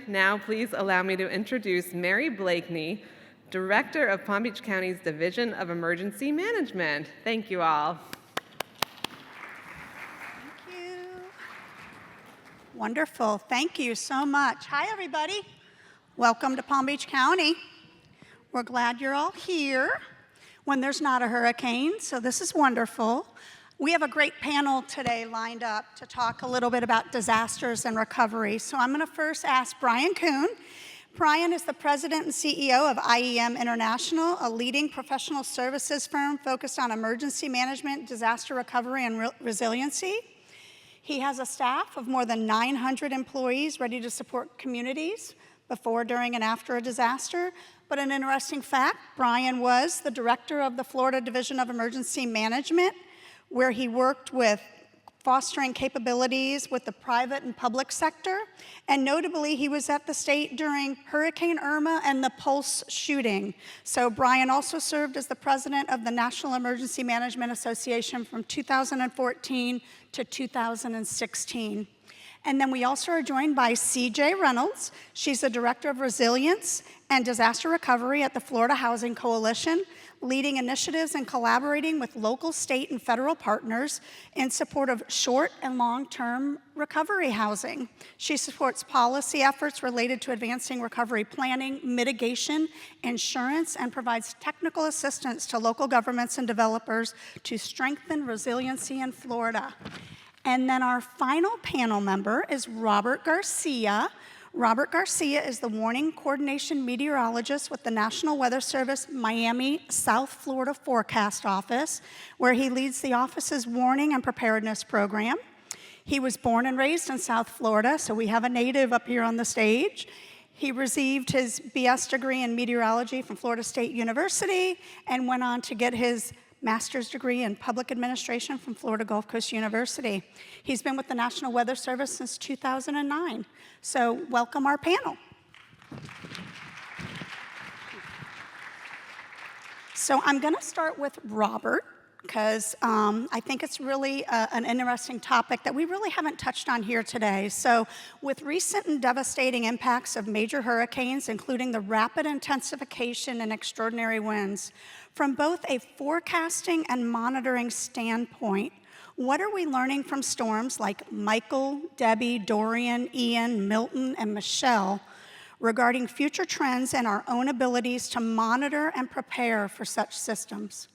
now please allow me to introduce Mary Blakeney, Director of Palm Beach County's Division of Emergency Management. Thank you all. Thank you. Wonderful. Thank you so much. Hi, everybody. Welcome to Palm Beach County. We're glad you're all here when there's not a hurricane, so this is wonderful. We have a great panel today lined up to talk a little bit about disasters and recovery. So I'm going to first ask Brian Kuhn. Brian is the president and CEO of IEM International, a leading professional services firm focused on emergency management, disaster recovery, and resiliency. He has a staff of more than 900 employees ready to support communities before, during, and after a disaster. But an interesting fact, Brian was the director of the Florida Division of Emergency Management, where he worked with fostering capabilities with the private and public sector. And notably, he was at the state during Hurricane Irma and the Pulse shooting. So Brian also served as the president of the National Emergency Management Association from 2014 to 2016. And then we also are joined by CJ Reynolds. She's the Director of Resilience and Disaster Recovery at the Florida Housing Coalition, leading initiatives and collaborating with local, state, and federal partners in support of short and long-term recovery housing. She supports policy efforts related to advancing recovery planning, mitigation, insurance, and provides technical assistance to local governments and developers to strengthen resiliency in Florida. And then our final panel member is Robert Garcia. Robert Garcia is the warning coordination meteorologist with the National Weather Service Miami South Florida Forecast Office, where he leads the office's warning and preparedness program. He was born and raised in South Florida, so we have a native up here on the stage. He received his BS degree in meteorology from Florida State University and went on to get his master's degree in public administration from Florida Gulf Coast University. He's been with the National Weather Service since 2009. So welcome our panel. So I'm going to start with Robert, because I think it's really an interesting topic that we really haven't touched on here today. So with recent and devastating impacts of major hurricanes, including the rapid intensification and extraordinary winds, from both a forecasting and monitoring standpoint, what are we learning from storms like Michael, Debbie, Dorian, Ian, Milton, and Michelle regarding future trends and our own abilities to monitor and prepare for such systems?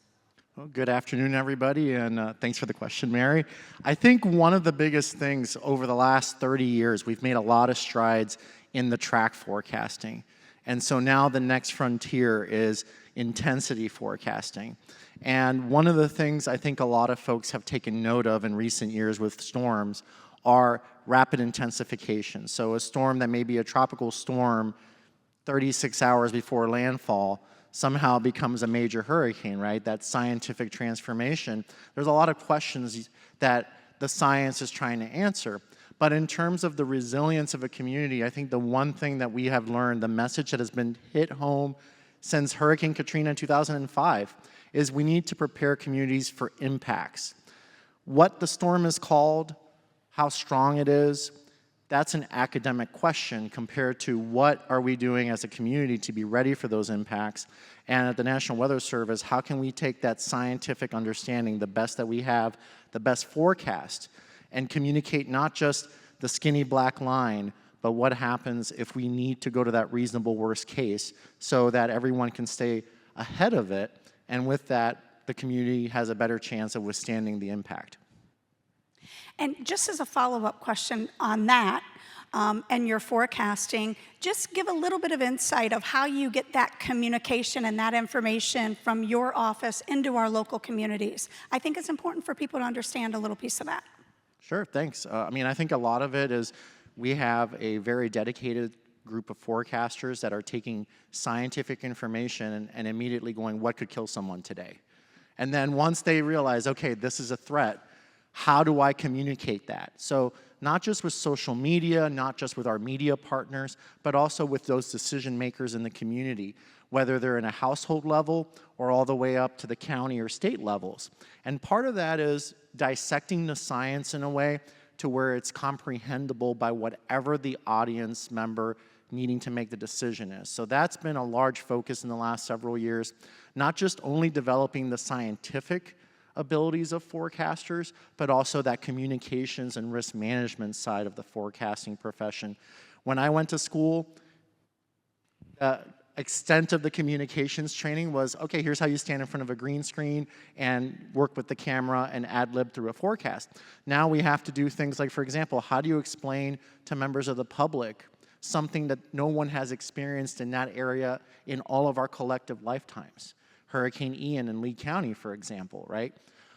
Well, good afternoon, everybody, and thanks for the question, Mary. I think one of the biggest things over the last 30 years, we've made a lot of strides in the track forecasting. And so now the next frontier is intensity forecasting. And one of the things I think a lot of folks have taken note of in recent years with storms are rapid intensification. So a storm that may be a tropical storm 36 hours before landfall somehow becomes a major hurricane, right? That scientific transformation. There's a lot of questions that the science is trying to answer. But in terms of the resilience of a community, I think the one thing that we have learned, the message that has been hit home since Hurricane Katrina in 2005, is we need to prepare communities for impacts. What the storm is called, how strong it is, that's an academic question compared to what are we doing as a community to be ready for those impacts. And at the National Weather Service, how can we take that scientific understanding, the best that we have, the best forecast, and communicate not just the skinny black line, but what happens if we need to go to that reasonable worst case so that everyone can stay ahead of it, and with that, the community has a better chance of withstanding the impact. And just as a follow-up question on that, and your forecasting, just give a little bit of insight of how you get that communication and that information from your office into our local communities. I think it's important for people to understand a little piece of that. Sure, thanks. I mean, I think a lot of it is we have a very dedicated group of forecasters that are taking scientific information and immediately going, what could kill someone today? And then once they realize, okay, this is a threat, how do I communicate that? So not just with social media, not just with our media partners, but also with those decision makers in the community, whether they're in a household level or all the way up to the county or state levels. And part of that is dissecting the science in a way to where it's comprehensible by whatever the audience member needing to make the decision is. So that's been a large focus in the last several years, not just only developing the scientific abilities of forecasters, but also that communications and risk management side of the forecasting profession. When I went to school, extent of the communications training was, okay, here's how you stand in front of a green screen and work with the camera and ad lib through a forecast. Now we have to do things like, for example, how do you explain to members of the public something that no one has experienced in that area in all of our collective lifetimes? Hurricane Ian in Lee County, for example, right?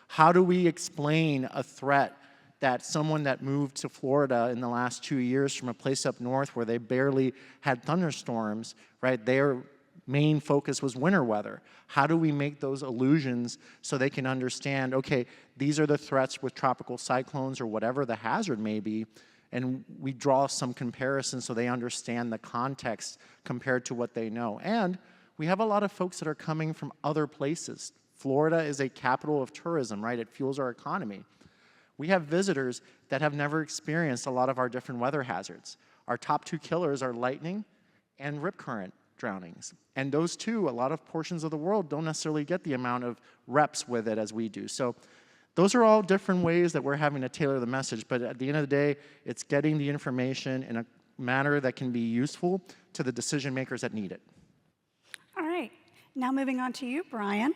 How do we explain a threat that someone that moved to Florida in the last 2 years from a place up north where they barely had thunderstorms, right? Their main focus was winter weather. How do we make those allusions so they can understand, okay, these are the threats with tropical cyclones or whatever the hazard may be, and we draw some comparisons so they understand the context compared to what they know. And we have a lot of folks that are coming from other places. Florida is a capital of tourism, right? It fuels our economy. We have visitors that have never experienced a lot of our different weather hazards. Our top 2 killers are lightning and rip current drownings. And those two, a lot of portions of the world don't necessarily get the amount of reps with it as we do. So those are all different ways that we're having to tailor the message. But at the end of the day, it's getting the information in a manner that can be useful to the decision makers that need it. All right, now moving on to you, Brian.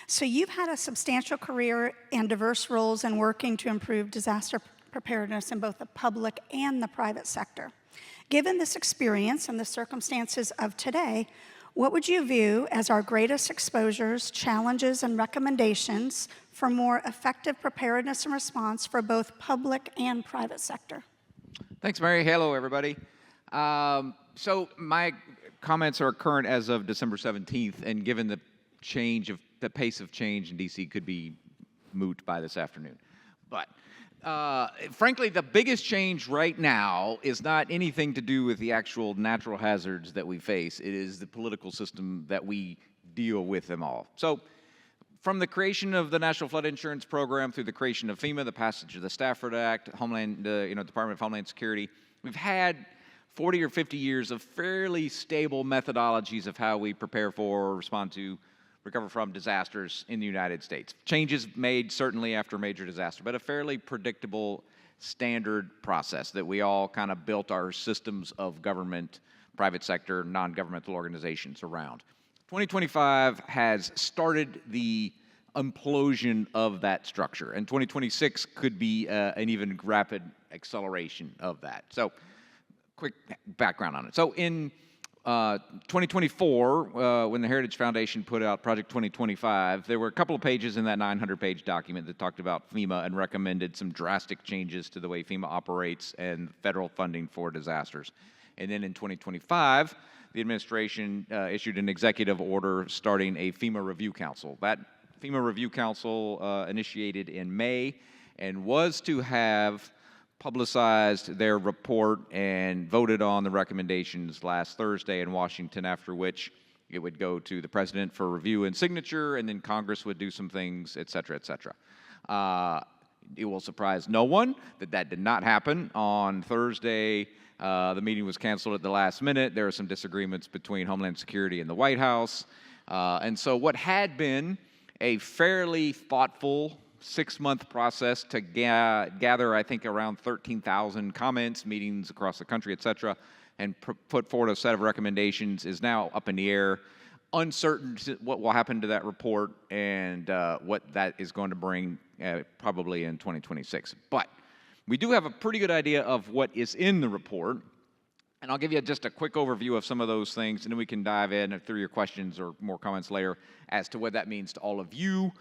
So you've had a substantial career and diverse roles in working to improve disaster preparedness in both the public and the private sector. Given this experience and the circumstances of today, what would you view as our greatest exposures, challenges, and recommendations for more effective preparedness and response for both public and private sector? Thanks, Mary. Hello, everybody. So my comments are current as of December 17th, and given the pace of change in DC could be moot by this afternoon. But frankly, the biggest change right now is not anything to do with the actual natural hazards that we face. It is the political system that we deal with them all. So from the creation of the National Flood Insurance Program through the creation of FEMA, the passage of the Stafford Act, Department of Homeland Security, we've had 40 or 50 years of fairly stable methodologies of how we prepare for or respond to, recover from disasters in the United States. Changes made certainly after a major disaster, but a fairly predictable standard process that we all kind of built our systems of government, private sector, non-governmental organizations around. 2025 has started the implosion of that structure, and 2026 could be an even rapid acceleration of that. So quick background on it. So in 2024, when the Heritage Foundation put out Project 2025, there were a couple of pages in that 900-page document that talked about FEMA and recommended some drastic changes to the way FEMA operates and federal funding for disasters. And then in 2025, the administration issued an executive order starting a FEMA Review Council. That FEMA Review Council initiated in May and was to have publicized their report and voted on the recommendations last Thursday in Washington, after which it would go to the president for review and signature, and then Congress would do some things, et cetera, et cetera. It will surprise no one that that did not happen. On Thursday, the meeting was canceled at the last minute. There were some disagreements between Homeland Security and the White House. And so what had been a fairly thoughtful 6-month process to gather, I think, around 13,000 comments, meetings across the country, et cetera, and put forward a set of recommendations is now up in the air. Uncertain what will happen to that report and what that is going to bring probably in 2026. But we do have a pretty good idea of what is in the report, and I'll give you just a quick overview of some of those things, and then we can dive in through your questions or more comments later as to what that means to all of you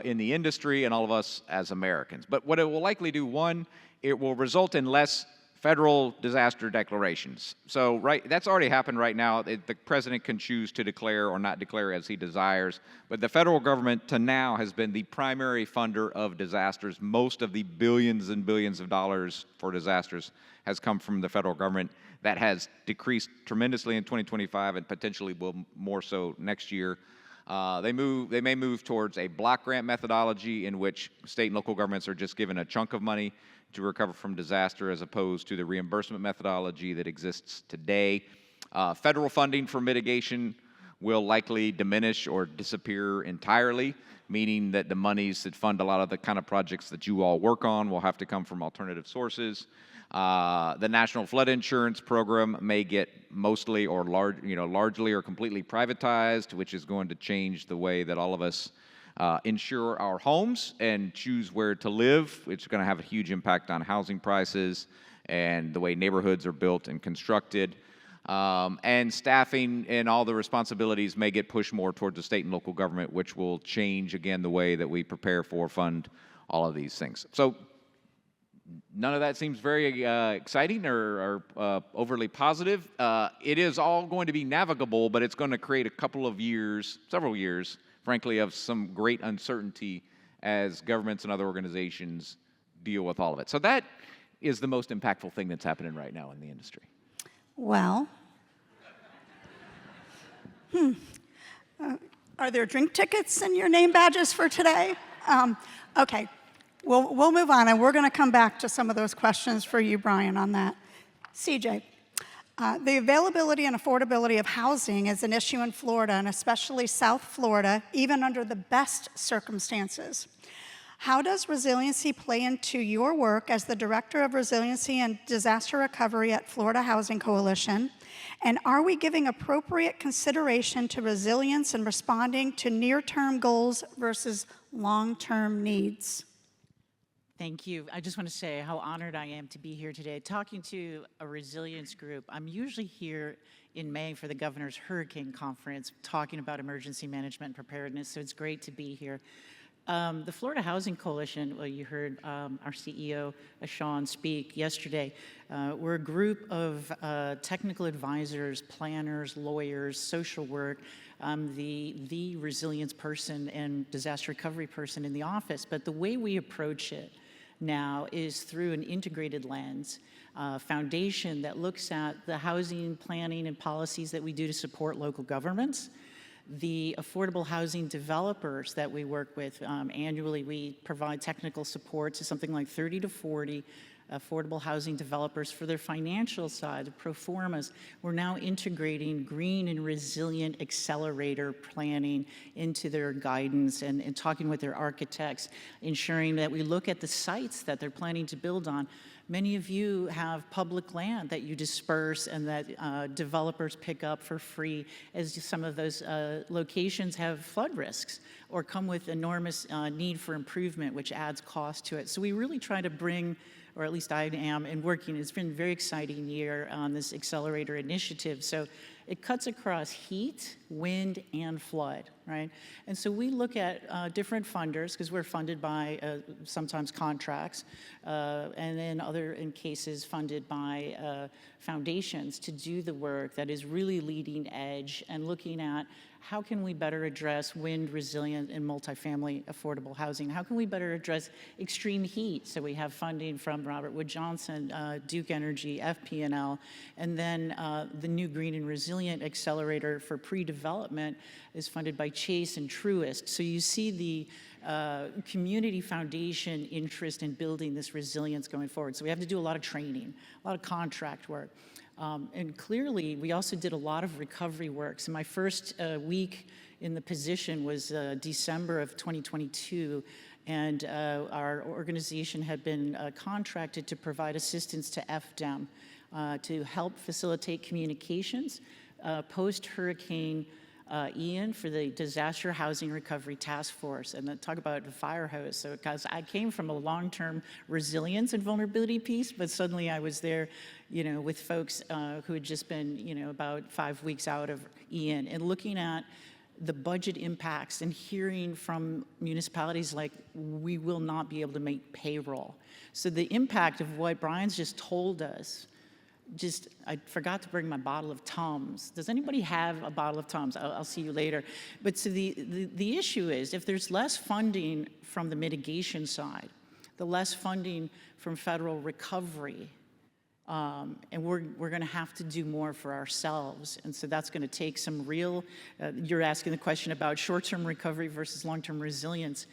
in the industry and all of us as Americans. But what it will likely do, one, it will result in less federal disaster declarations. So that's already happened right now. The president can choose to declare or not declare as he desires, but the federal government to now has been the primary funder of disasters. Most of the billions and billions of dollars for disasters has come from the federal government. That has decreased tremendously in 2025 and potentially will more so next year. They may move towards a block grant methodology in which state and local governments are just given a chunk of money to recover from disaster as opposed to the reimbursement methodology that exists today. Federal funding for mitigation will likely diminish or disappear entirely, meaning that the monies that fund a lot of the kind of projects that you all work on will have to come from alternative sources. The National Flood Insurance Program may get mostly or largely or completely privatized, which is going to change the way that all of us insure our homes and choose where to live. It's going to have a huge impact on housing prices and the way neighborhoods are built and constructed. And staffing and all the responsibilities may get pushed more towards the state and local government, which will change, again, the way that we prepare for, fund all of these things. So none of that seems very exciting or overly positive. It is all going to be navigable, but it's going to create a couple of years, several years, frankly, of some great uncertainty as governments and other organizations deal with all of it. So that is the most impactful thing that's happening right now in the industry. Well, are there drink tickets in your name badges for today? Okay, we'll move on, and we're going to come back to some of those questions for you, Brian, on that. CJ, the availability and affordability of housing is an issue in Florida, and especially South Florida, even under the best circumstances. How does resiliency play into your work as the Director of Resiliency and Disaster Recovery at Florida Housing Coalition? And are we giving appropriate consideration to resilience and responding to near-term goals versus long-term needs? Thank you. I just want to say how honored I am to be here today talking to a resilience group. I'm usually here in May for the Governor's Hurricane Conference talking about emergency management and preparedness, so it's great to be here. The Florida Housing Coalition, well, you heard our CEO, Sean, speak yesterday. We're a group of technical advisors, planners, lawyers, social work. I'm the resilience person and disaster recovery person in the office, but the way we approach it now is through an integrated lens, foundation that looks at the housing planning and policies that we do to support local governments, the affordable housing developers that we work with. Annually, we provide technical support to something like 30 to 40 affordable housing developers for their financial side, the pro formas. We're now integrating green and resilient accelerator planning into their guidance and talking with their architects, ensuring that we look at the sites that they're planning to build on. Many of you have public land that you disperse and that developers pick up for free, as some of those locations have flood risks or come with enormous need for improvement, which adds cost to it. So we really try to bring, or at least I am, and working, it's been a very exciting year on this accelerator initiative. So it cuts across heat, wind, and flood, right? And so we look at different funders, because we're funded by sometimes contracts, and then other in cases funded by foundations to do the work that is really leading edge and looking at how can we better address wind resilient and multifamily affordable housing? How can we better address extreme heat? So we have funding from Robert Wood Johnson, Duke Energy, FP&L, and then the new Green and Resilient Accelerator for pre-development is funded by Chase and Truist. So you see the community foundation interest in building this resilience going forward. So we have to do a lot of training, a lot of contract work. And clearly, we also did a lot of recovery work. So my first week in the position was December of 2022, and our organization had been contracted to provide assistance to FDEM to help facilitate communications post-Hurricane Ian for the Disaster Housing Recovery Task Force, and then talk about the fire hose. So, because I came from a long-term resilience and vulnerability piece, but suddenly I was there, you know, with folks who had just been, you know, about 5 weeks out of Ian, and looking at the budget impacts and hearing from municipalities like, we will not be able to make payroll. So the impact of what Brian's just told us, I forgot to bring my bottle of Tums. Does anybody have a bottle of Tums? I'll see you later. But so the issue is, if there's less funding from the mitigation side, the less funding from federal recovery, and we're going to have to do more for ourselves. And so that's going to take some real, you're asking the question about short-term recovery versus long-term resilience.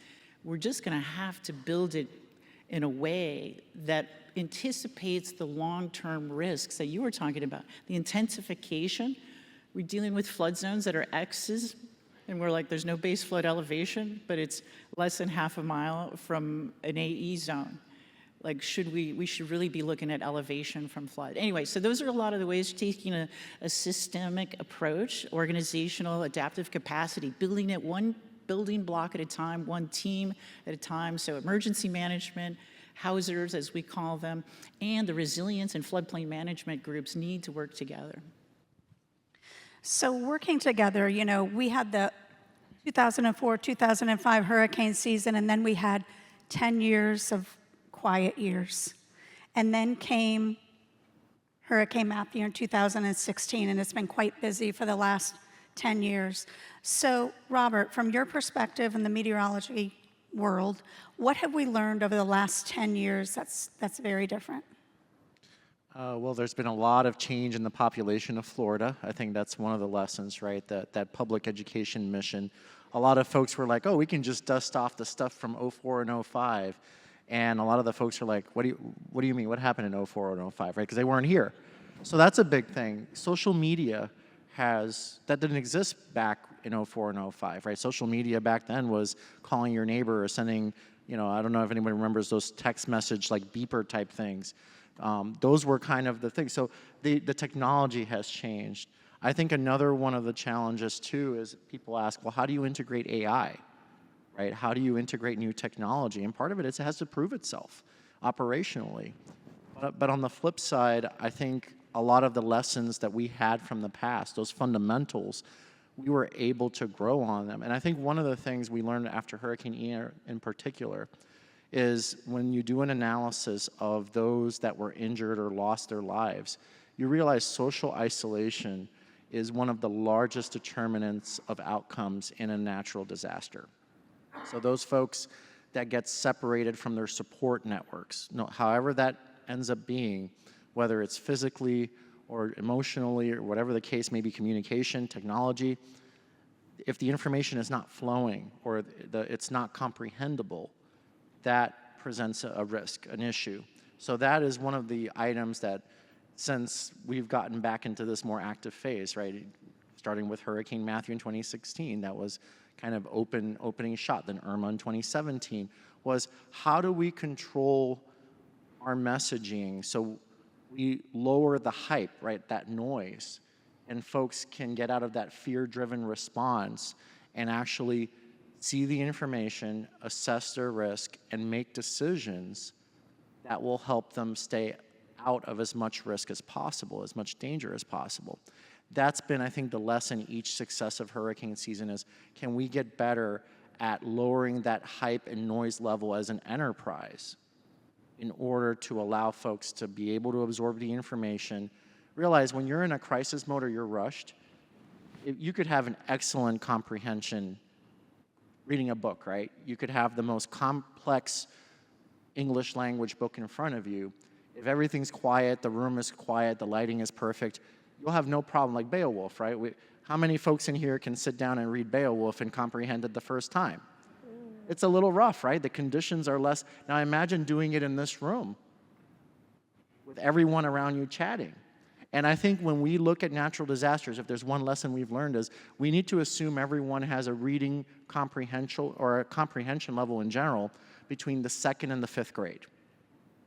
We're just going to have to build it in a way that anticipates the long-term risks that you were talking about. The intensification, we're dealing with flood zones that are X's, and we're like, there's no base flood elevation, but it's less than half a mile from an AE zone. Like, we should really be looking at elevation from flood. Anyway, so those are a lot of the ways taking a systemic approach, organizational, adaptive capacity, building it one building block at a time, one team at a time. So emergency management, housers, as we call them, and the resilience and floodplain management groups need to work together. So working together, you know, we had the 2004, 2005 hurricane season, and then we had 10 years of quiet years. And then came Hurricane Matthew in 2016, and it's been quite busy for the last 10 years. So, Robert, from your perspective in the meteorology world, what have we learned over the last 10 years that's very different? Well, there's been a lot of change in the population of Florida. I think that's one of the lessons, right? That public education mission. A lot of folks were like, oh, we can just dust off the stuff from '04 and '05. And a lot of the folks are like, what do you mean? What happened in '04 and '05, right? Because they weren't here. So that's a big thing. Social media that didn't exist back in '04 and '05, right? Social media back then was calling your neighbor or sending, you know, I don't know if anybody remembers those text message like beeper type things. Those were kind of the things. So the technology has changed. I think another one of the challenges too is people ask, well, how do you integrate AI, right? How do you integrate new technology? And part of it is it has to prove itself operationally. But on the flip side, I think a lot of the lessons that we had from the past, those fundamentals, we were able to grow on them. And I think one of the things we learned after Hurricane Ian in particular is when you do an analysis of those that were injured or lost their lives, you realize social isolation is one of the largest determinants of outcomes in a natural disaster. So those folks that get separated from their support networks, however that ends up being, whether it's physically or emotionally or whatever the case may be, communication, technology, if the information is not flowing or it's not comprehensible, that presents a risk, an issue. So that is one of the items that, since we've gotten back into this more active phase, right, starting with Hurricane Matthew in 2016, that was kind of opening shot, then Irma in 2017, was how do we control our messaging so we lower the hype, right, that noise, and folks can get out of that fear-driven response and actually see the information, assess their risk, and make decisions that will help them stay out of as much risk as possible, as much danger as possible. That's been, I think, the lesson each successive hurricane season is, can we get better at lowering that hype and noise level as an enterprise in order to allow folks to be able to absorb the information. Realize when you're in a crisis mode or you're rushed, you could have an excellent comprehension reading a book, right? You could have the most complex English language book in front of you. If everything's quiet, the room is quiet, the lighting is perfect, you'll have no problem, like Beowulf, right? How many folks in here can sit down and read Beowulf and comprehend it the first time? It's a little rough, right? The conditions are less. Now imagine doing it in this room with everyone around you chatting. And I think when we look at natural disasters, if there's one lesson we've learned is we need to assume everyone has a reading comprehension or a comprehension level in general between the 2nd and the 5th grade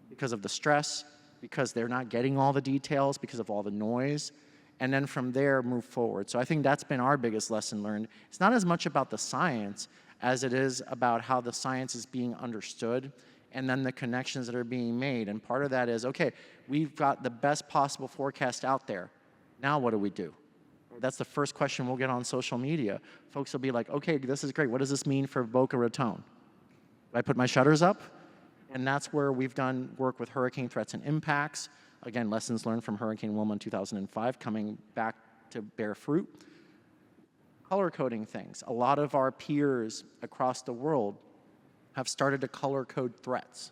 because of the stress, because they're not getting all the details, because of all the noise, and then from there move forward. So I think that's been our biggest lesson learned. It's not as much about the science as it is about how the science is being understood and then the connections that are being made. And part of that is, okay, we've got the best possible forecast out there. Now what do we do? That's the first question we'll get on social media. Folks will be like, okay, this is great. What does this mean for Boca Raton? Do I put my shutters up? And that's where we've done work with hurricane threats and impacts. Again, lessons learned from Hurricane Wilma in 2005 coming back to bear fruit. Color coding things. A lot of our peers across the world have started to color code threats.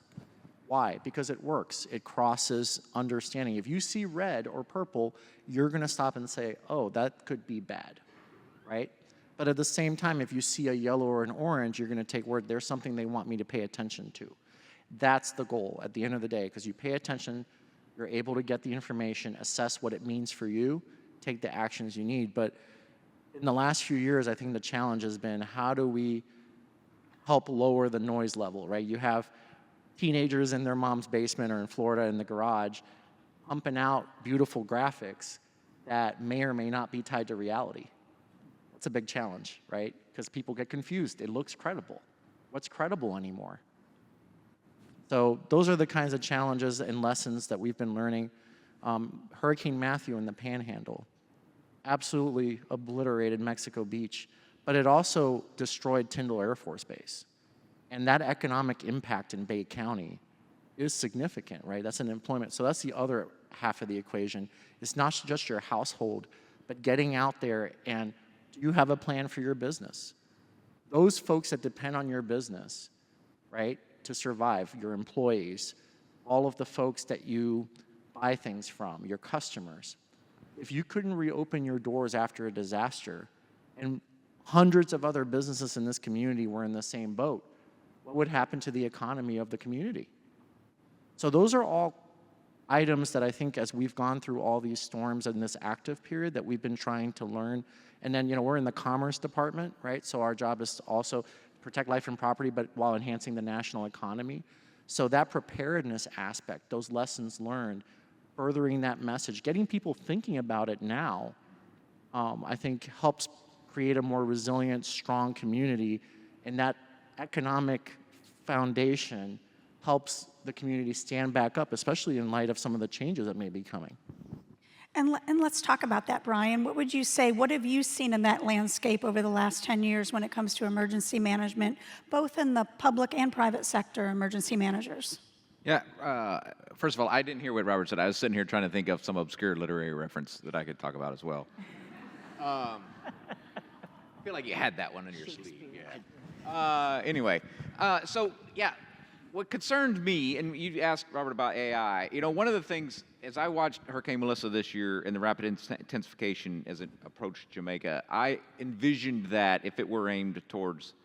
Why? Because it works. It crosses understanding. If you see red or purple, you're going to stop and say, oh, that could be bad, right? But at the same time, if you see a yellow or an orange, you're going to take word, there's something they want me to pay attention to. That's the goal at the end of the day, because you pay attention, you're able to get the information, assess what it means for you, take the actions you need. But in the last few years, I think the challenge has been, how do we help lower the noise level, right? You have teenagers in their mom's basement or in Florida in the garage pumping out beautiful graphics that may or may not be tied to reality. That's a big challenge, right? Because people get confused. It looks credible. What's credible anymore? So those are the kinds of challenges and lessons that we've been learning. Hurricane Matthew in the Panhandle absolutely obliterated Mexico Beach, but it also destroyed Tyndall Air Force Base. And that economic impact in Bay County is significant, right? That's an employment. So that's the other half of the equation. It's not just your household, but getting out there and, do you have a plan for your business? Those folks that depend on your business, right, to survive, your employees, all of the folks that you buy things from, your customers. If you couldn't reopen your doors after a disaster, and hundreds of other businesses in this community were in the same boat, what would happen to the economy of the community? So those are all items that I think, as we've gone through all these storms in this active period, that we've been trying to learn. And then, we're in the Commerce Department, right? So our job is to also protect life and property, but while enhancing the national economy. So that preparedness aspect, those lessons learned, furthering that message, getting people thinking about it now, I think helps create a more resilient, strong community. And that economic foundation helps the community stand back up, especially in light of some of the changes that may be coming. And let's talk about that, Brian. What would you say, what have you seen in that landscape over the last 10 years when it comes to emergency management, both in the public and private sector emergency managers? Yeah, first of all, I didn't hear what Robert said. I was sitting here trying to think of some obscure literary reference that I could talk about as well. I feel like you had that one in your sleeve. Yeah. Anyway, so yeah, what concerned me, and you asked Robert about AI, one of the things, as I watched Hurricane Melissa this year and the rapid intensification as it approached Jamaica, I envisioned that if it were aimed towards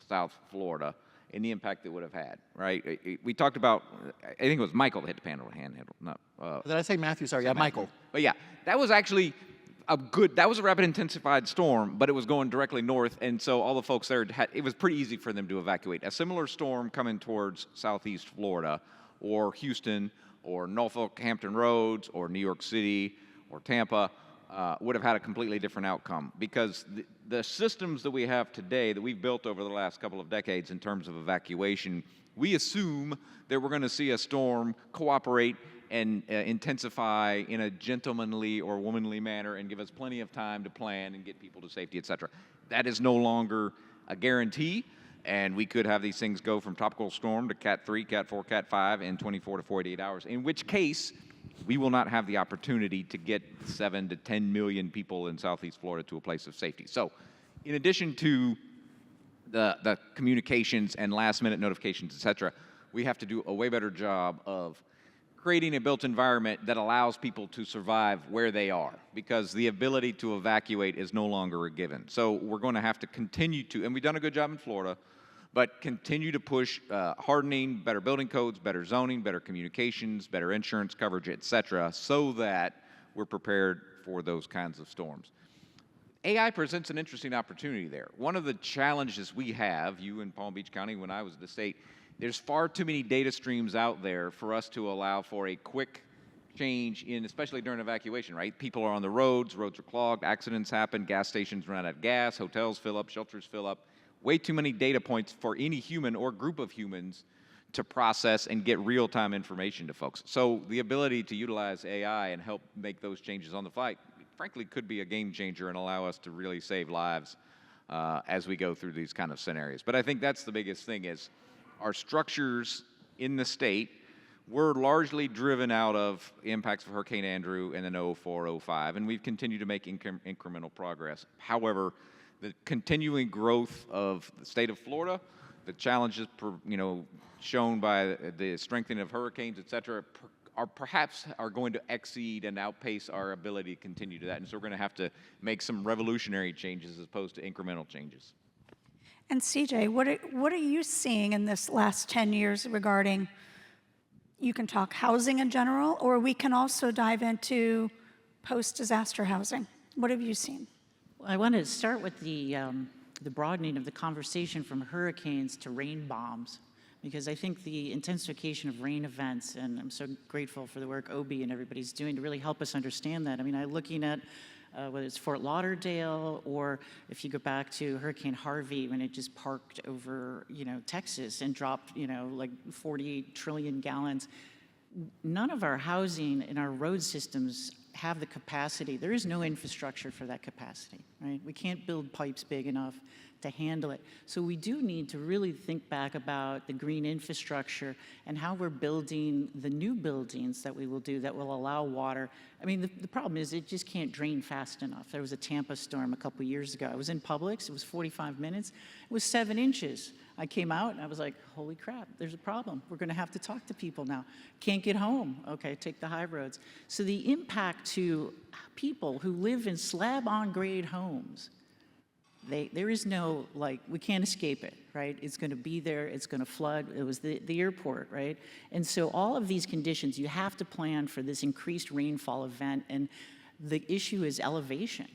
South Florida and the impact it would have had, right? We talked about, I think it was Michael that hit the handle, not... Did I say Matthew? Sorry, yeah, Michael. But yeah, that was actually that was a rapid intensified storm, but it was going directly north, and so all the folks there, it was pretty easy for them to evacuate. A similar storm coming towards southeast Florida, or Houston, or Norfolk, Hampton Roads, or New York City, or Tampa, would have had a completely different outcome, because the systems that we have today, that we've built over the last couple of decades in terms of evacuation, we assume that we're going to see a storm cooperate and intensify in a gentlemanly or womanly manner and give us plenty of time to plan and get people to safety, et cetera. That is no longer a guarantee, and we could have these things go from tropical storm to Cat 3, Cat 4, Cat 5 in 24 to 48 hours, in which case we will not have the opportunity to get 7 to 10 million people in southeast Florida to a place of safety. So in addition to the communications and last-minute notifications, et cetera, we have to do a way better job of creating a built environment that allows people to survive where they are, because the ability to evacuate is no longer a given. So we're going to have to continue to, and we've done a good job in Florida, but continue to push hardening, better building codes, better zoning, better communications, better insurance coverage, et cetera, so that we're prepared for those kinds of storms. AI presents an interesting opportunity there. One of the challenges we have, you in Palm Beach County, when I was at the state, there's far too many data streams out there for us to allow for a quick change in, especially during evacuation, right? People are on the roads are clogged, accidents happen, gas stations run out of gas, hotels fill up, shelters fill up. Way too many data points for any human or group of humans to process and get real-time information to folks. So the ability to utilize AI and help make those changes on the fly, frankly, could be a game changer and allow us to really save lives as we go through these kind of scenarios. But I think that's the biggest thing, is our structures in the state were largely driven out of the impacts of Hurricane Andrew and then 04, 05, and we've continued to make incremental progress. However, the continuing growth of the state of Florida, the challenges shown by the strengthening of hurricanes, et cetera, are going to exceed and outpace our ability to continue to that. And so we're going to have to make some revolutionary changes as opposed to incremental changes. And CJ, what are you seeing in this last 10 years regarding, you can talk housing in general, or we can also dive into post-disaster housing. What have you seen? Well, I want to start with the broadening of the conversation from hurricanes to rain bombs, because I think the intensification of rain events, and I'm so grateful for the work Obi and everybody's doing to really help us understand that. I mean, I'm looking at whether it's Fort Lauderdale, or if you go back to Hurricane Harvey, when it just parked over, Texas and dropped, like 48 trillion gallons. None of our housing and our road systems have the capacity. There is no infrastructure for that capacity, right? We can't build pipes big enough to handle it. So we do need to really think back about the green infrastructure and how we're building the new buildings that we will do that will allow water. I mean, the problem is it just can't drain fast enough. There was a Tampa storm a couple years ago. I was in Publix, it was 45 minutes, it was 7 inches. I came out and I was like, holy crap, there's a problem. We're gonna have to talk to people now. Can't get home, okay, take the high roads. So the impact to people who live in slab-on-grade homes, there is no, we can't escape it, right? It's gonna be there, it's gonna flood. It was the airport, right? And so all of these conditions, you have to plan for this increased rainfall event, and the issue is elevation.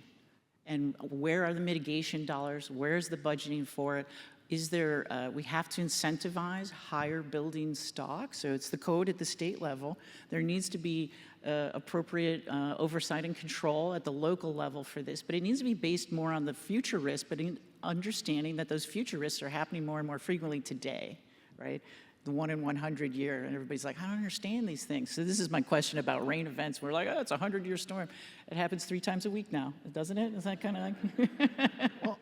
And where are the mitigation dollars? Where's the budgeting for it? Is there, we have to incentivize higher building stock, so it's the code at the state level. There needs to be appropriate oversight and control at the local level for this, but it needs to be based more on the future risk, but in understanding that those future risks are happening more and more frequently today, right? The 1 in 100 year, and everybody's like, I don't understand these things. So this is my question about rain events. We're like, oh, it's a 100-year storm. It happens 3 times a week now, doesn't it? Is that kind of like? Well,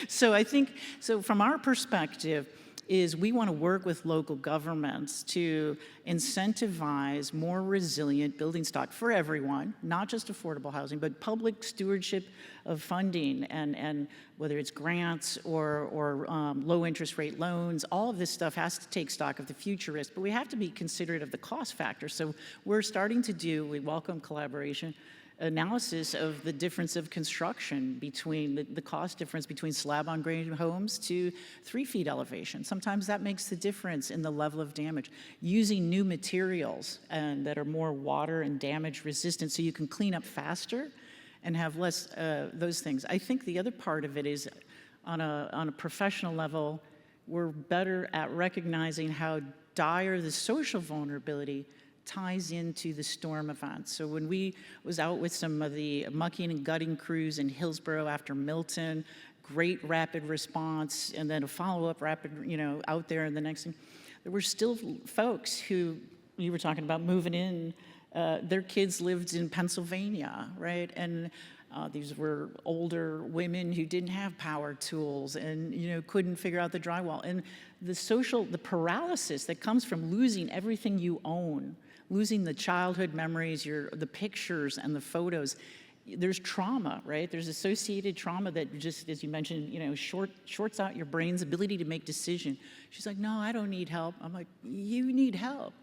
so I think, so from our perspective, is we want to work with local governments to incentivize more resilient building stock for everyone, not just affordable housing, but public stewardship of funding, and whether it's grants or low interest rate loans, all of this stuff has to take stock of the future risk, but we have to be considerate of the cost factor. So we're starting to do, we welcome collaboration, analysis of the difference of construction between the cost difference between slab-on-grade homes to 3 feet elevation. Sometimes that makes the difference in the level of damage. Using new materials that are more water and damage resistant so you can clean up faster and have less those things. I think the other part of it is on a professional level, we're better at recognizing how dire the social vulnerability ties into the storm events. So when we was out with some of the mucking and gutting crews in Hillsborough after Milton, great rapid response, and then a follow-up rapid, out there and the next thing, there were still folks who, you were talking about moving in, their kids lived in Pennsylvania, right? And these were older women who didn't have power tools and, couldn't figure out the drywall. And the paralysis that comes from losing everything you own, losing the childhood memories, the pictures and the photos, there's trauma, right? There's associated trauma that just, as you mentioned, shorts out your brain's ability to make decisions. She's like, no, I don't need help. I'm like, you need help.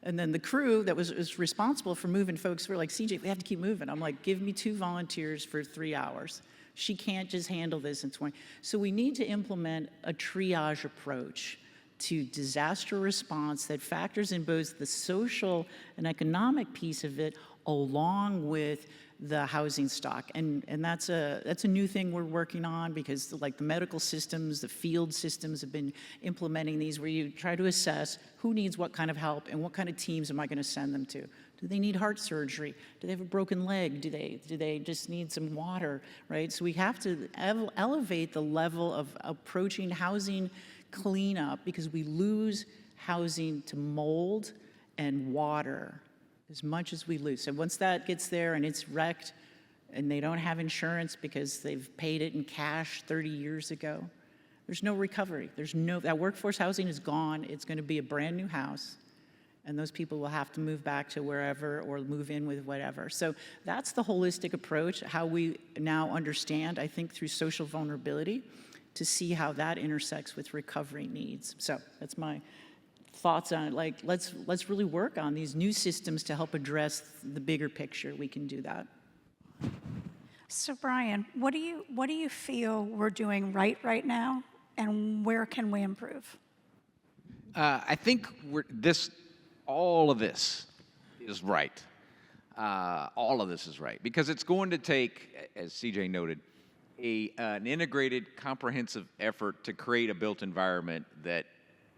And then the crew that was responsible for moving folks were like, CJ, we have to keep moving. I'm like, give me 2 volunteers for 3 hours. She can't just handle this in 20. So we need to implement a triage approach to disaster response that factors in both the social and economic piece of it along with the housing stock. And that's a new thing we're working on, because the medical systems, the field systems have been implementing these, where you try to assess who needs what kind of help and what kind of teams am I going to send them to. Do they need heart surgery? Do they have a broken leg? Do they just need some water, right? So we have to elevate the level of approaching housing cleanup, because we lose housing to mold and water as much as we lose. So once that gets there and it's wrecked and they don't have insurance because they've paid it in cash 30 years ago, there's no recovery. That workforce housing is gone. It's going to be a brand new house, and those people will have to move back to wherever or move in with whatever. So that's the holistic approach, how we now understand, I think, through social vulnerability, to see how that intersects with recovery needs. So that's my thoughts on it. Let's really work on these new systems to help address the bigger picture. We can do that. So Brian, what do you feel we're doing right now and where can we improve? I think all of this is right. All of this is right because it's going to take, as CJ noted, an integrated, comprehensive effort to create a built environment that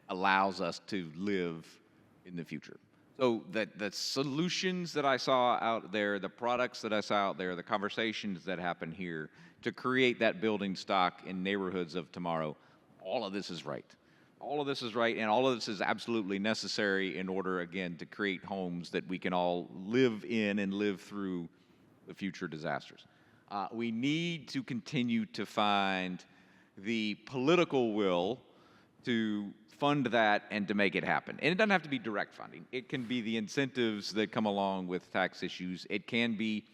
allows us to live in the future. So that the solutions that I saw out there, the products that I saw out there, the conversations that happen here to create that building stock in neighborhoods of tomorrow, all of this is right. All of this is right, and all of this is absolutely necessary in order, again, to create homes that we can all live in and live through the future disasters. We need to continue to find the political will to fund that and to make it happen. And it doesn't have to be direct funding. It can be the incentives that come along with tax issues. It can be,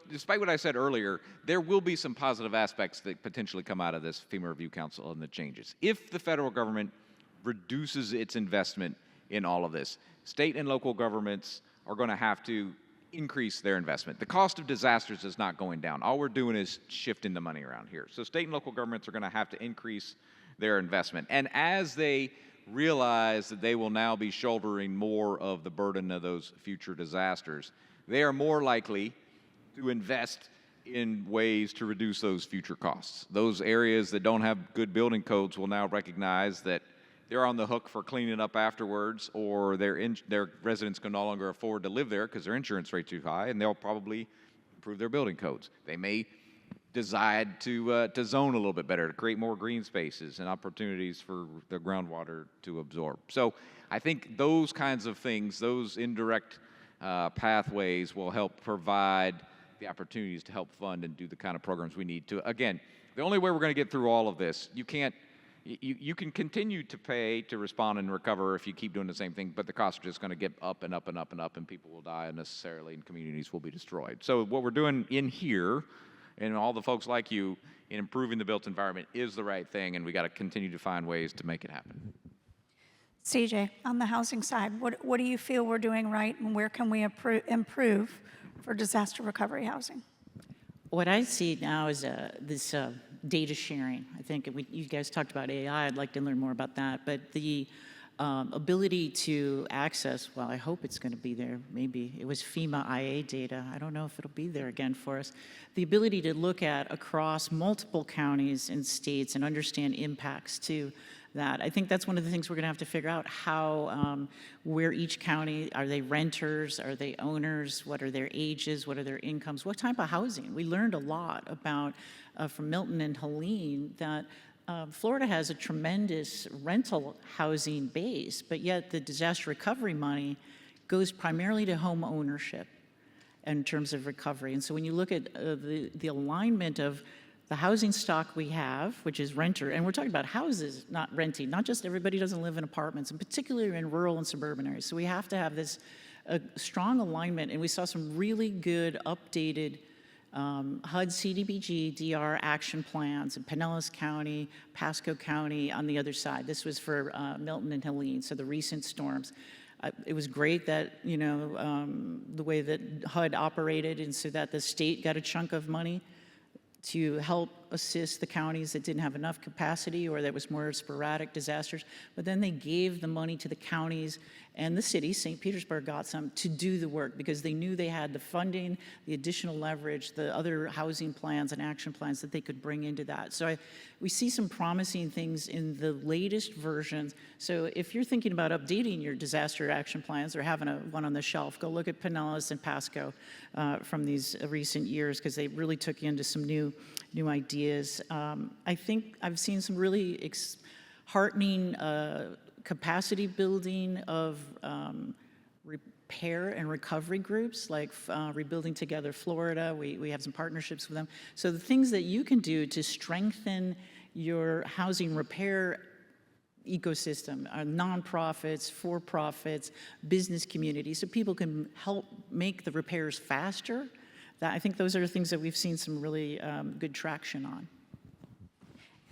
despite what I said earlier, there will be some positive aspects that potentially come out of this FEMA Review Council and the changes. If the federal government reduces its investment in all of this, state and local governments are going to have to increase their investment. The cost of disasters is not going down. All we're doing is shifting the money around here. So state and local governments are going to have to increase their investment. And as they realize that they will now be shouldering more of the burden of those future disasters, they are more likely to invest in ways to reduce those future costs. Those areas that don't have good building codes will now recognize that they're on the hook for cleaning up afterwards, or their residents can no longer afford to live there because their insurance rate's too high, and they'll probably improve their building codes. They may decide to zone a little bit better, to create more green spaces and opportunities for the groundwater to absorb. So I think those kinds of things, those indirect pathways will help provide the opportunities to help fund and do the kind of programs we need to. Again, the only way we're going to get through all of this, you can continue to pay to respond and recover if you keep doing the same thing, but the costs are just going to get up and up and up and up, and people will die unnecessarily, and communities will be destroyed. So what we're doing in here, and all the folks like you, in improving the built environment is the right thing, and we got to continue to find ways to make it happen. CJ, on the housing side, what do you feel we're doing right, and where can we improve for disaster recovery housing? What I see now is this data sharing. I think you guys talked about AI. I'd like to learn more about that. But the ability to access, well, I hope it's going to be there. Maybe it was FEMA IA data. I don't know if it'll be there again for us. The ability to look at across multiple counties and states and understand impacts to that. I think that's one of the things we're going to have to figure out, how, where each county, are they renters, are they owners, what are their ages, what are their incomes, what type of housing. We learned a lot about, from Milton and Helene, that Florida has a tremendous rental housing base, but yet the disaster recovery money goes primarily to home ownership in terms of recovery. And so when you look at the alignment of the housing stock we have, which is renter, and we're talking about houses, not renting, not just everybody doesn't live in apartments, and particularly in rural and suburban areas. So we have to have this strong alignment, and we saw some really good updated HUD CDBG DR action plans in Pinellas County, Pasco County on the other side. This was for Milton and Helene, so the recent storms. It was great that, the way that HUD operated, and so that the state got a chunk of money to help assist the counties that didn't have enough capacity or that was more sporadic disasters. But then they gave the money to the counties and the city, St. Petersburg got some, to do the work because they knew they had the funding, the additional leverage, the other housing plans and action plans that they could bring into that. So we see some promising things in the latest versions. So if you're thinking about updating your disaster action plans or having one on the shelf, go look at Pinellas and Pasco from these recent years because they really took you into some new ideas. I think I've seen some really heartening capacity building of repair and recovery groups like Rebuilding Together Florida. We have some partnerships with them. So the things that you can do to strengthen your housing repair ecosystem, nonprofits, for-profits, business communities, so people can help make the repairs faster. I think those are things that we've seen some really good traction on.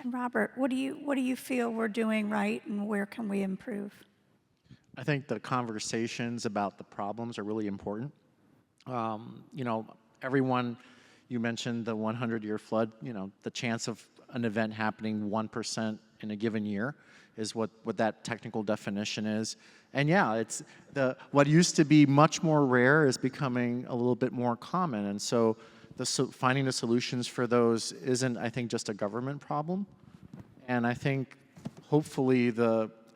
And Robert, what do you feel we're doing right, and where can we improve? I think the conversations about the problems are really important. Everyone, you mentioned the 100-year flood, the chance of an event happening 1% in a given year is what that technical definition is. And yeah, it's what used to be much more rare is becoming a little bit more common. And so finding the solutions for those isn't, I think, just a government problem. And I think hopefully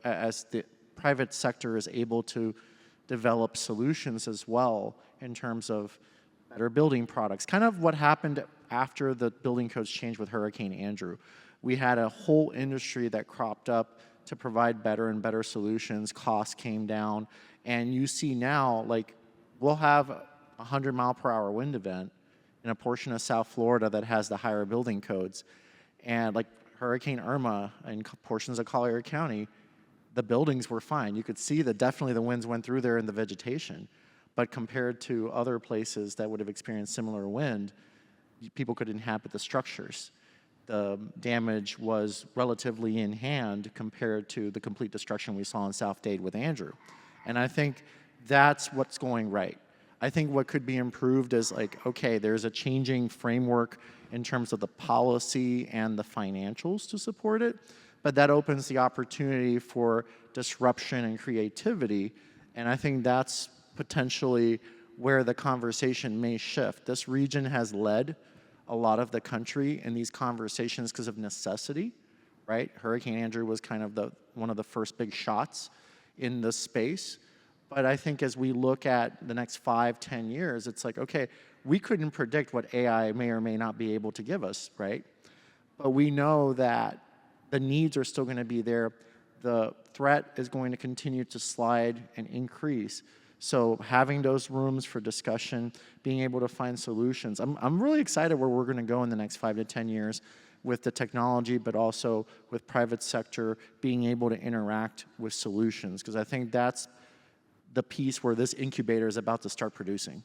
as the private sector is able to develop solutions as well in terms of better building products. Kind of what happened after the building codes changed with Hurricane Andrew. We had a whole industry that cropped up to provide better and better solutions. Costs came down. And you see now, like, we'll have a 100-mile-per-hour wind event in a portion of South Florida that has the higher building codes. And like Hurricane Irma in portions of Collier County, the buildings were fine. You could see that definitely the winds went through there in the vegetation. But compared to other places that would have experienced similar wind, people could inhabit the structures. The damage was relatively in hand compared to the complete destruction we saw in South Dade with Andrew. And I think that's what's going right. I think what could be improved is like, okay, there's a changing framework in terms of the policy and the financials to support it, but that opens the opportunity for disruption and creativity. And I think that's potentially where the conversation may shift. This region has led a lot of the country in these conversations because of necessity, right? Hurricane Andrew was kind of one of the first big shots in this space. But I think as we look at the next 5, 10 years, it's like, okay, we couldn't predict what AI may or may not be able to give us, right? But we know that the needs are still going to be there. The threat is going to continue to slide and increase. So having those rooms for discussion, being able to find solutions. I'm really excited where we're going to go in the next 5 to 10 years with the technology, but also with private sector being able to interact with solutions, because I think that's the piece where this incubator is about to start producing.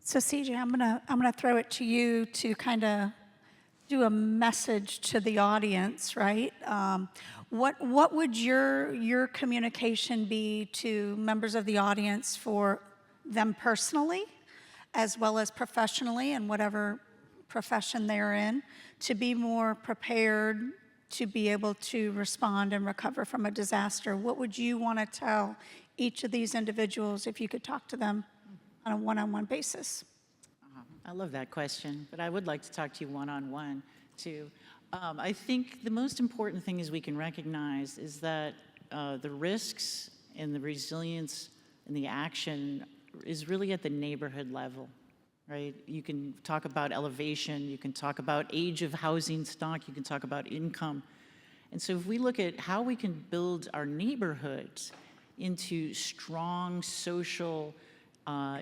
So CJ, I'm gonna throw it to you to kind of do a message to the audience, right? What would your communication be to members of the audience for them personally, as well as professionally in whatever profession they're in, to be more prepared to be able to respond and recover from a disaster? What would you want to tell each of these individuals if you could talk to them on a one-on-one basis? I love that question, but I would like to talk to you one-on-one too. I think the most important thing is we can recognize is that the risks and the resilience and the action is really at the neighborhood level, right? You can talk about elevation, you can talk about age of housing stock, you can talk about income. And so if we look at how we can build our neighborhoods into strong social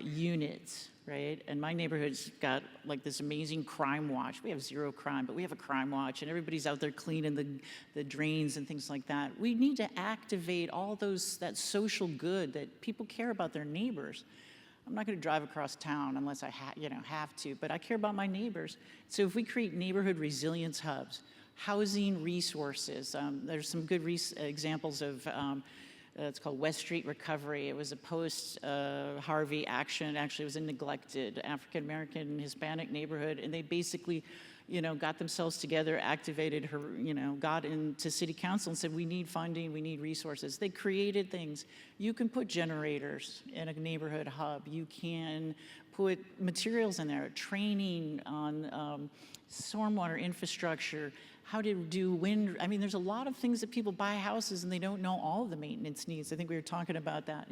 units, right? And my neighborhood's got like this amazing crime watch. We have zero crime, but we have a crime watch, and everybody's out there cleaning the drains and things like that. We need to activate all that social good that people care about their neighbors. I'm not going to drive across town unless I have to, but I care about my neighbors. So if we create neighborhood resilience hubs, housing resources, there's some good examples of it's called West Street Recovery. It was a post-Harvey action. Actually, it was a neglected African-American Hispanic neighborhood, and they basically, got themselves together, activated her, got into city council and said, we need funding, we need resources. They created things. You can put generators in a neighborhood hub. You can put materials in there, training on stormwater infrastructure, how to do wind. I mean, there's a lot of things that people buy houses and they don't know all of the maintenance needs. I think we were talking about that,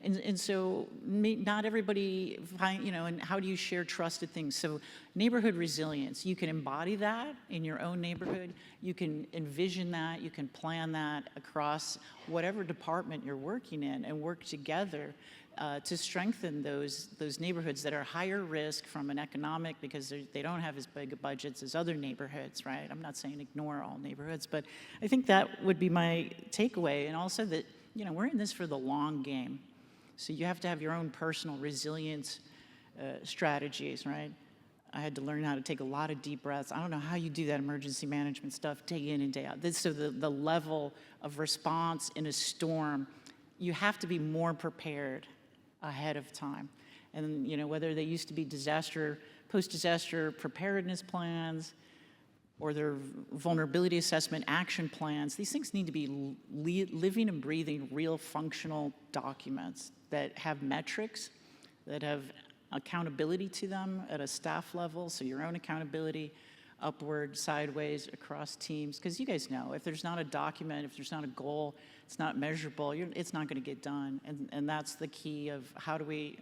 and so not everybody and how do you share trusted things? So neighborhood resilience, you can embody that in your own neighborhood. You can envision that, you can plan that across whatever department you're working in and work together to strengthen those neighborhoods that are higher risk from an economic, because they don't have as big of budgets as other neighborhoods, right? I'm not saying ignore all neighborhoods, but I think that would be my takeaway. And also that, we're in this for the long game. So you have to have your own personal resilience strategies, right? I had to learn how to take a lot of deep breaths. I don't know how you do that emergency management stuff day in and day out. So the level of response in a storm, you have to be more prepared ahead of time. And whether they used to be post-disaster preparedness plans, or their vulnerability assessment action plans, these things need to be living and breathing real functional documents that have metrics, that have accountability to them at a staff level, so your own accountability, upward, sideways, across teams. Because you guys know, if there's not a document, if there's not a goal, it's not measurable, it's not going to get done. And that's the key of how do we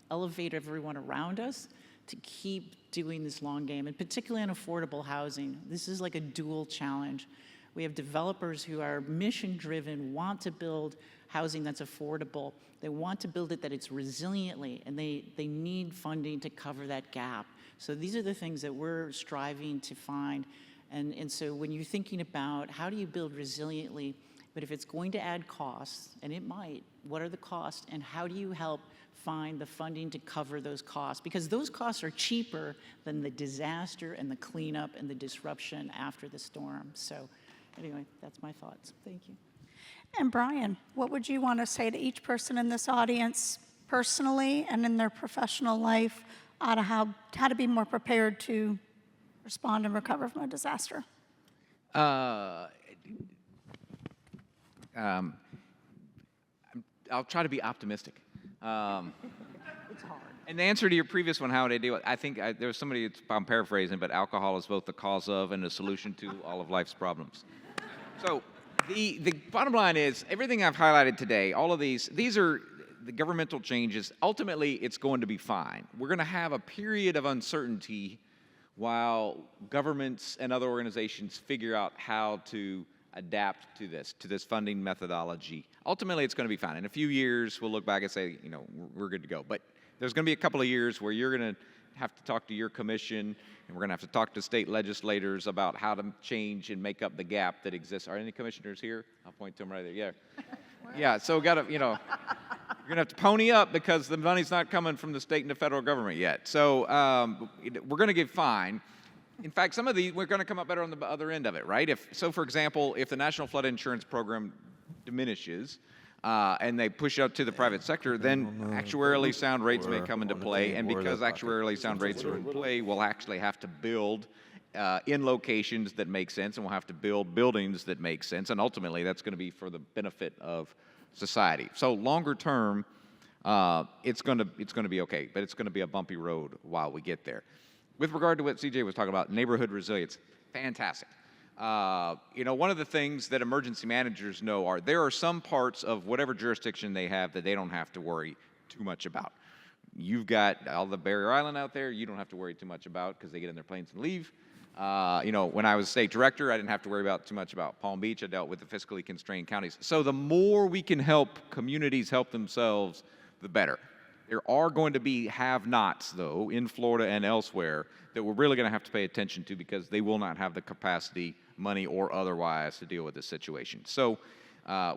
elevate everyone around us to keep doing this long game, and particularly in affordable housing. This is like a dual challenge. We have developers who are mission-driven, want to build housing that's affordable. They want to build it that it's resiliently, and they need funding to cover that gap. So these are the things that we're striving to find. And so when you're thinking about how do you build resiliently, but if it's going to add costs, and it might, what are the costs, and how do you help find the funding to cover those costs? Because those costs are cheaper than the disaster and the cleanup and the disruption after the storm. So anyway, that's my thoughts. Thank you. And Brian, what would you want to say to each person in this audience personally and in their professional life on how to be more prepared to respond and recover from a disaster? I'll try to be optimistic. It's hard. And the answer to your previous one, how would I deal with it? I think there was somebody, I'm paraphrasing, but alcohol is both the cause of and the solution to all of life's problems. So the bottom line is, everything I've highlighted today, all of these are the governmental changes. Ultimately, it's going to be fine. We're going to have a period of uncertainty while governments and other organizations figure out how to adapt to this funding methodology. Ultimately, it's going to be fine. In a few years, we'll look back and say, you know, we're good to go. But there's going to be a couple of years where you're going to have to talk to your commission, and we're going to have to talk to state legislators about how to change and make up the gap that exists. Are any commissioners here? I'll point to them right there. Yeah. Yeah, so you're going to have to pony up because the money's not coming from the state and the federal government yet. So we're going to get fine. In fact, some of these, we're going to come up better on the other end of it, right? For example, if the National Flood Insurance Program diminishes and they push out to the private sector, then actuarially sound rates may come into play. And because actuarially sound rates are in play, we'll actually have to build in locations that make sense, and we'll have to build buildings that make sense. And ultimately, that's going to be for the benefit of society. So longer term, it's going to be okay, but it's going to be a bumpy road while we get there. With regard to what CJ was talking about, neighborhood resilience, fantastic. One of the things that emergency managers know are there are some parts of whatever jurisdiction they have that they don't have to worry too much about. You've got all the Barrier Island out there, you don't have to worry too much about because they get in their planes and leave. When I was state director, I didn't have to worry too much about Palm Beach. I dealt with the fiscally constrained counties. So the more we can help communities help themselves, the better. There are going to be have-nots, though, in Florida and elsewhere that we're really going to have to pay attention to because they will not have the capacity, money or otherwise, to deal with this situation. So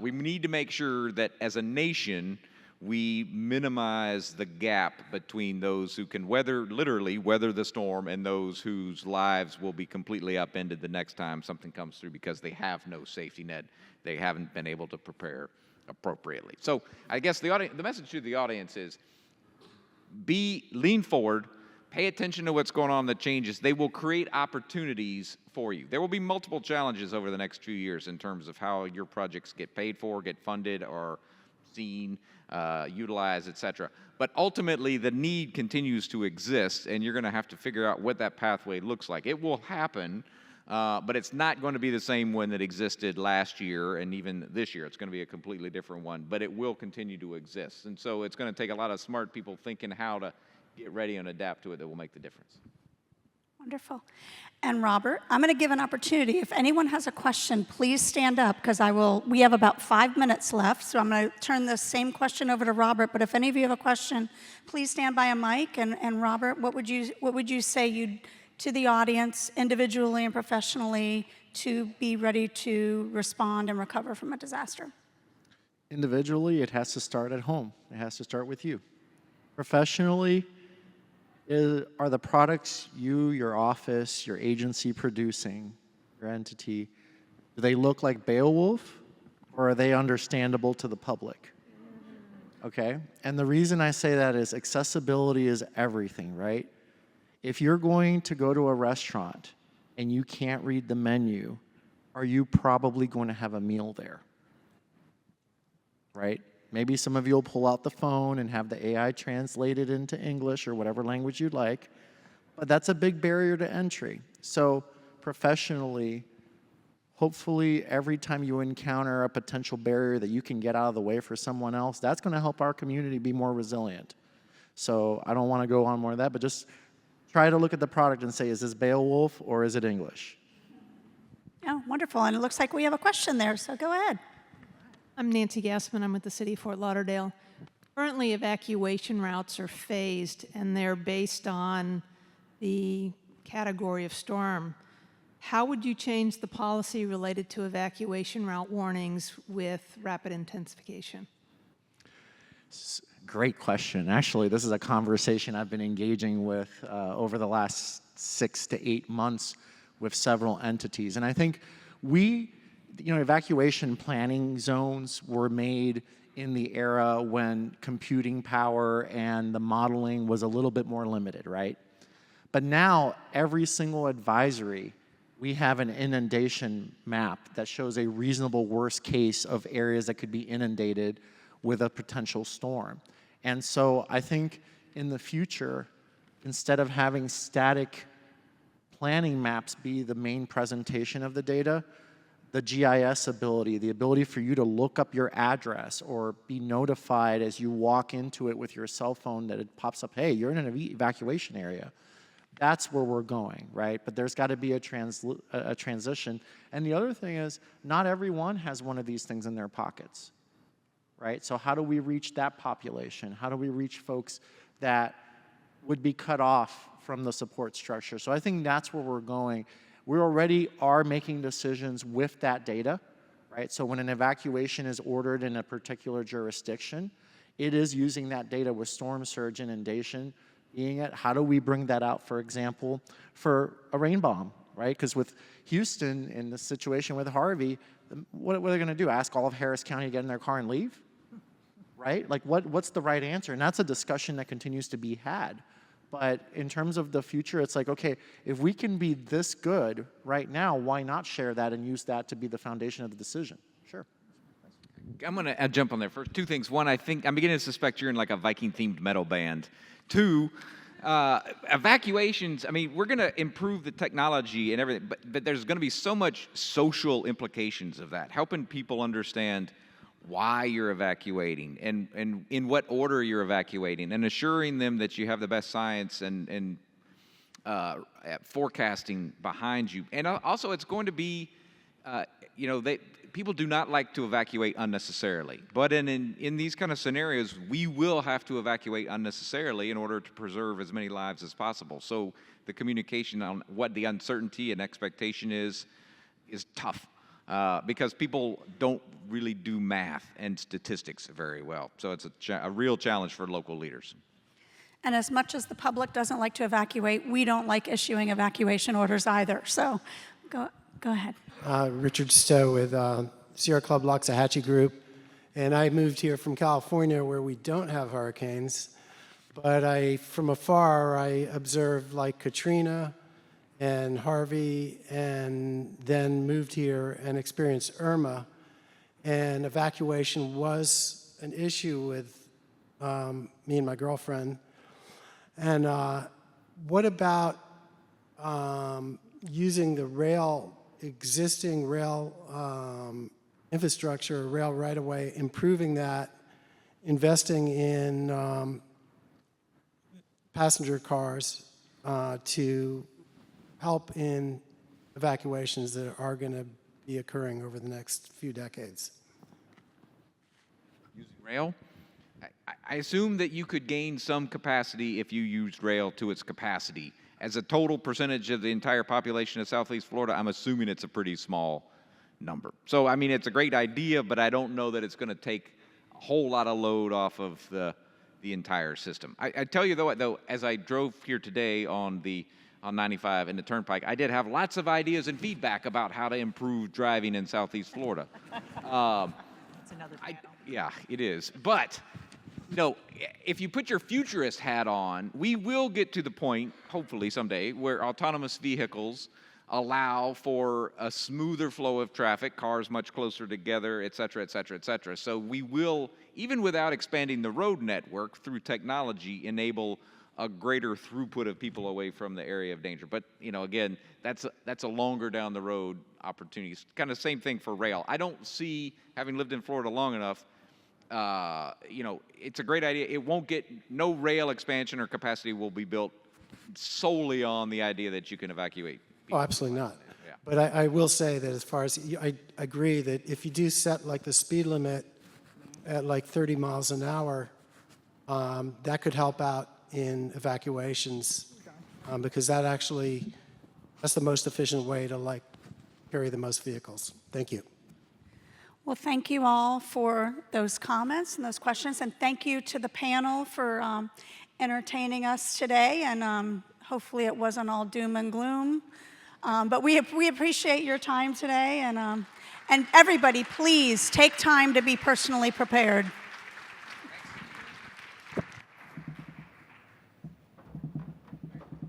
we need to make sure that as a nation, we minimize the gap between those who can literally weather the storm and those whose lives will be completely upended the next time something comes through because they have no safety net. They haven't been able to prepare appropriately. So I guess the message to the audience is lean forward, pay attention to what's going on in the changes. They will create opportunities for you. There will be multiple challenges over the next few years in terms of how your projects get paid for, get funded, or seen, utilized, et cetera. But ultimately, the need continues to exist, and you're going to have to figure out what that pathway looks like. It will happen, but it's not going to be the same one that existed last year and even this year. It's going to be a completely different one, but it will continue to exist. And so it's going to take a lot of smart people thinking how to get ready and adapt to it that will make the difference. Wonderful. And Robert, I'm going to give an opportunity. If anyone has a question, please stand up because we have about 5 minutes left. So I'm going to turn the same question over to Robert. But if any of you have a question, please stand by a mic. And Robert, what would you say to the audience individually and professionally to be ready to respond and recover from a disaster? Individually, it has to start at home. It has to start with you. Professionally, are the products you, your office, your agency producing, your entity, do they look like Beowulf or are they understandable to the public? Okay? And the reason I say that is accessibility is everything, right? If you're going to go to a restaurant and you can't read the menu, are you probably going to have a meal there? Right? Maybe some of you will pull out the phone and have the AI translate it into English or whatever language you'd like, but that's a big barrier to entry. So professionally, hopefully every time you encounter a potential barrier that you can get out of the way for someone else, that's going to help our community be more resilient. So I don't want to go on more of that, but just try to look at the product and say, is this Beowulf or is it English? Oh, wonderful. And it looks like we have a question there, so go ahead. I'm Nancy Gassman. I'm with the City of Fort Lauderdale. Currently, evacuation routes are phased, and they're based on the category of storm. How would you change the policy related to evacuation route warnings with rapid intensification? Great question. Actually, this is a conversation I've been engaging with over the last 6 to 8 months with several entities. And I think evacuation planning zones were made in the era when computing power and the modeling was a little bit more limited, right? But now, every single advisory, we have an inundation map that shows a reasonable worst case of areas that could be inundated with a potential storm. And so I think in the future, instead of having static planning maps be the main presentation of the data, the GIS ability, the ability for you to look up your address or be notified as you walk into it with your cell phone that it pops up, hey, you're in an evacuation area. That's where we're going, right? But there's got to be a transition. And the other thing is, not everyone has one of these things in their pockets, right? So how do we reach that population? How do we reach folks that would be cut off from the support structure? So I think that's where we're going. We already are making decisions with that data, right? So when an evacuation is ordered in a particular jurisdiction, it is using that data with storm surge inundation being it. How do we bring that out, for example, for a rain bomb, right? Because with Houston, in the situation with Harvey, what are they going to do? Ask all of Harris County to get in their car and leave? Right? Like, what's the right answer? And that's a discussion that continues to be had. But in terms of the future, it's like, okay, if we can be this good right now, why not share that and use that to be the foundation of the decision? Sure. I'm going to jump on there first. Two things. One, I think I'm beginning to suspect you're in like a Viking-themed metal band. Two, evacuations, I mean, we're going to improve the technology and everything, but there's going to be so much social implications of that, helping people understand why you're evacuating and in what order you're evacuating, and assuring them that you have the best science and forecasting behind you. And also, it's going to be, people do not like to evacuate unnecessarily. But in these kind of scenarios, we will have to evacuate unnecessarily in order to preserve as many lives as possible. So the communication on what the uncertainty and expectation is tough. Because people don't really do math and statistics very well. So it's a real challenge for local leaders. And as much as the public doesn't like to evacuate, we don't like issuing evacuation orders either. So go ahead. Richard Stowe with Sierra Club Loxahatchee Group. And I moved here from California where we don't have hurricanes. But from afar, I observed like Katrina and Harvey, and then moved here and experienced Irma. And evacuation was an issue with me and my girlfriend. And what about using the existing rail infrastructure, rail right-of-way, improving that, investing in passenger cars to help in evacuations that are going to be occurring over the next few decades? Using rail? I assume that you could gain some capacity if you used rail to its capacity. As a total percentage of the entire population of Southeast Florida, I'm assuming it's a pretty small number. So, I mean, it's a great idea, but I don't know that it's going to take a whole lot of load off of the entire system. I tell you, though, as I drove here today on 95 and the Turnpike, I did have lots of ideas and feedback about how to improve driving in Southeast Florida. That's another panel. Yeah, it is. But, if you put your futurist hat on, we will get to the point, hopefully someday, where autonomous vehicles allow for a smoother flow of traffic, cars much closer together, et cetera, et cetera, et cetera. So we will, even without expanding the road network through technology, enable a greater throughput of people away from the area of danger. But, you know, again, that's a longer down the road opportunity. It's kind of same thing for rail. I don't see, having lived in Florida long enough, you know, it's a great idea. It won't get, no rail expansion or capacity will be built solely on the idea that you can evacuate. Oh, absolutely not. Yeah. But I will say that as far as, I agree that if you do set like the speed limit at like 30 miles an hour, that could help out in evacuations because that's the most efficient way to like carry the most vehicles. Thank you. Well, thank you all for those comments and those questions, and thank you to the panel for entertaining us today, and hopefully it wasn't all doom and gloom. But we appreciate your time today, and everybody, please take time to be personally prepared.